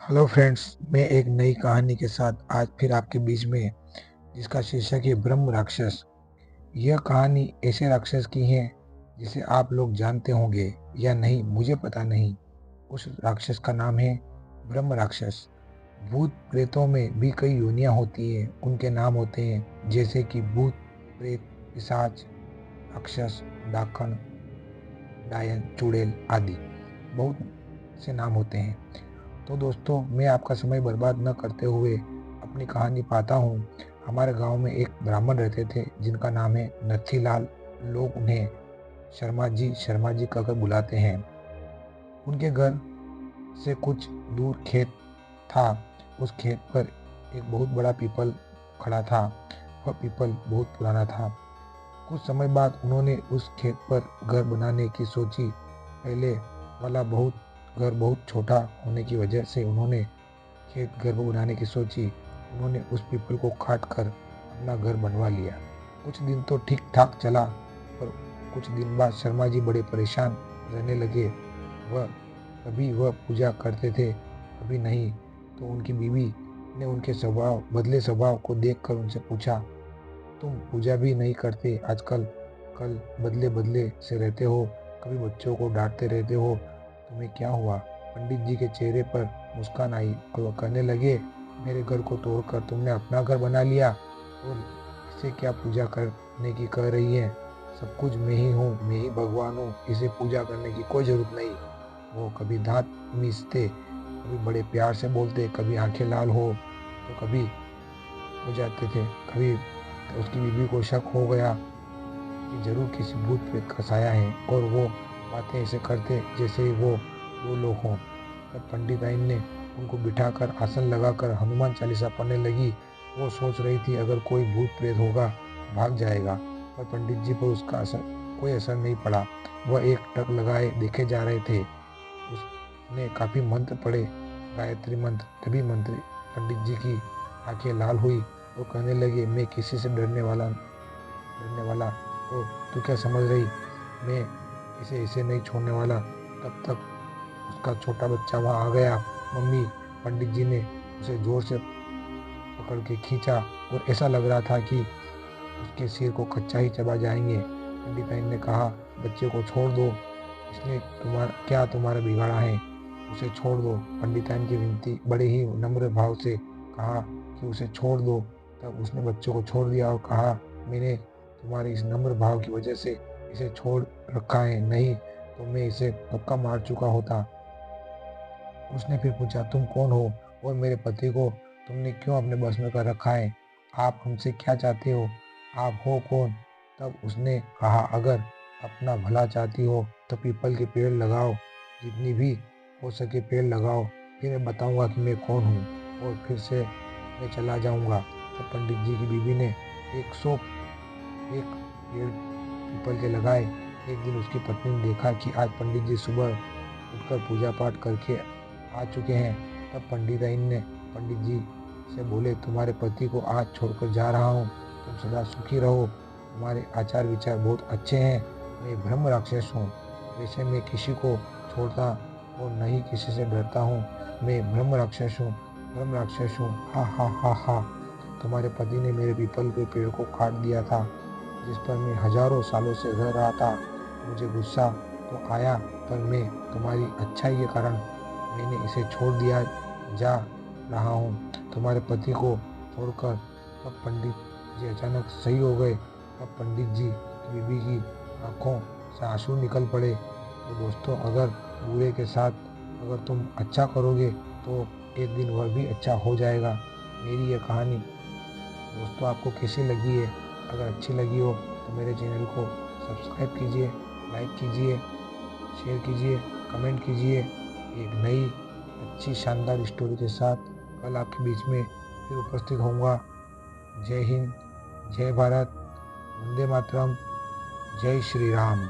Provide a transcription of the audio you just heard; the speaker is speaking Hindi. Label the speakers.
Speaker 1: हेलो फ्रेंड्स, मैं एक नई कहानी के साथ आज फिर आपके बीच में, जिसका शीर्षक है ब्रह्म राक्षस। यह कहानी ऐसे राक्षस की है जिसे आप लोग जानते होंगे या नहीं मुझे पता नहीं। उस राक्षस का नाम है ब्रह्म राक्षस। भूत प्रेतों में भी कई योनियां होती है, उनके नाम होते हैं जैसे कि भूत, प्रेत, पिशाच, राक्षस, डाकण, डायन, चुड़ैल आदि। बहुत से नाम होते हैं। तो दोस्तों, मैं आपका समय बर्बाद न करते हुए अपनी कहानी पाता हूँ। हमारे गांव में एक ब्राह्मण रहते थे जिनका नाम है नथीलाल। लोग उन्हें शर्मा जी कहकर बुलाते हैं। उनके घर से कुछ दूर खेत था। उस खेत पर एक बहुत बड़ा पीपल खड़ा था। वह पीपल बहुत पुराना था। कुछ समय बाद उन्होंने उस खेत पर घर बनाने की सोची। पहले वाला घर बहुत छोटा होने की वजह से उन्होंने खेत घर बनाने की सोची। उन्होंने उस पीपल को काट कर अपना घर बनवा लिया। कुछ दिन तो ठीक ठाक चला, पर कुछ दिन बाद शर्मा जी बड़े परेशान रहने लगे। वह कभी वह पूजा करते थे, कभी नहीं। तो उनकी बीवी ने उनके बदले स्वभाव को देखकर उनसे पूछा, तुम पूजा भी नहीं करते आजकल, कल बदले बदले से रहते हो, कभी बच्चों को डांटते रहते हो, तुम्हें क्या हुआ? पंडित जी के चेहरे पर मुस्कान आई और वह कहने लगे, मेरे घर को तोड़कर तुमने अपना घर बना लिया और इसे क्या पूजा करने की कह रही है? सब कुछ मैं ही हूँ, मैं ही भगवान हूँ, इसे पूजा करने की कोई जरूरत नहीं। वो कभी दांत मीसते, कभी बड़े प्यार से बोलते, कभी आंखें लाल तो कभी हो जाते थे। कभी तो उसकी बीवी को शक हो गया कि जरूर किसी भूत प्रेत का साया है और वो बातें ऐसे करते जैसे ही वो लोग हों। तब पंडिताइन ने उनको बिठाकर आसन लगाकर हनुमान चालीसा पढ़ने लगी। वो सोच रही थी अगर कोई भूत प्रेत होगा भाग जाएगा, पर पंडित जी पर उसका कोई असर नहीं पड़ा। वह एक टक लगाए देखे जा रहे थे। उसने काफी मंत्र पढ़े, गायत्री मंत्र। तभी मंत्री पंडित जी की आंखें लाल हुई। वो कहने लगे, मैं किसी से डरने वाला तो तू क्या समझ रही? मैं इसे नहीं छोड़ने वाला। तब तक उसका छोटा बच्चा वहां आ गया। मम्मी, पंडित जी ने उसे जोर से पकड़ के खींचा और ऐसा लग रहा था कि उसके सिर को कच्चा ही चबा जाएंगे। पंडिताइन ने कहा, बच्चे को छोड़ दो, इसने तुम्हारा बिगाड़ा है, उसे छोड़ दो। पंडिताइन की विनती बड़े ही नम्र भाव से कहा कि उसे छोड़ दो। तब उसने बच्चों को छोड़ दिया और कहा, मैंने तुम्हारे इस नम्र भाव की वजह से इसे छोड़ रखा है, नहीं तो मैं इसे पक्का मार चुका होता। उसने फिर पूछा, तुम कौन हो और मेरे पति को तुमने क्यों अपने बस में कर रखा है? आप हमसे क्या चाहते हो? आप हो कौन? तब उसने कहा, अगर अपना भला चाहती हो तो पीपल के पेड़ लगाओ, जितनी भी हो सके पेड़ लगाओ, फिर मैं बताऊंगा कि मैं कौन हूँ और फिर से मैं चला जाऊंगा। तब पंडित जी की बीवी ने 101 पेड़ पीपल के लगाए। एक दिन उसकी पत्नी ने देखा कि आज पंडित जी सुबह उठकर पूजा पाठ करके आ चुके हैं। तब पंडिताइन ने पंडित जी से बोले, तुम्हारे पति को आज छोड़कर जा रहा हूँ, तुम सदा सुखी रहो। तुम्हारे आचार विचार बहुत अच्छे हैं। मैं ब्रह्म राक्षस हूँ। वैसे मैं किसी को छोड़ता और न ही किसी से डरता हूँ। मैं ब्रह्म राक्षस हूँ, ब्रह्म राक्षस हूँ। हा हा हा हा। तुम्हारे पति ने मेरे पीपल के पेड़ को काट दिया था, जिस पर मैं हजारों सालों से रह रहा था। मुझे गुस्सा तो आया, पर मैं तुम्हारी अच्छाई के कारण मैंने इसे छोड़ दिया। जा रहा हूँ तुम्हारे पति को छोड़कर। तब पंडित जी अचानक सही हो गए। तब पंडित जी की बीबी की आंखों से आंसू निकल पड़े। तो दोस्तों, अगर बुरे के साथ अगर तुम अच्छा करोगे तो एक दिन वह भी अच्छा हो जाएगा। मेरी यह कहानी दोस्तों आपको कैसी लगी है? अगर अच्छी लगी हो तो मेरे चैनल को सब्सक्राइब कीजिए, लाइक कीजिए, शेयर कीजिए, कमेंट कीजिए। एक नई अच्छी शानदार स्टोरी के साथ कल आपके बीच में फिर उपस्थित होऊंगा। जय हिंद, जय भारत, वंदे मातरम, जय श्री राम।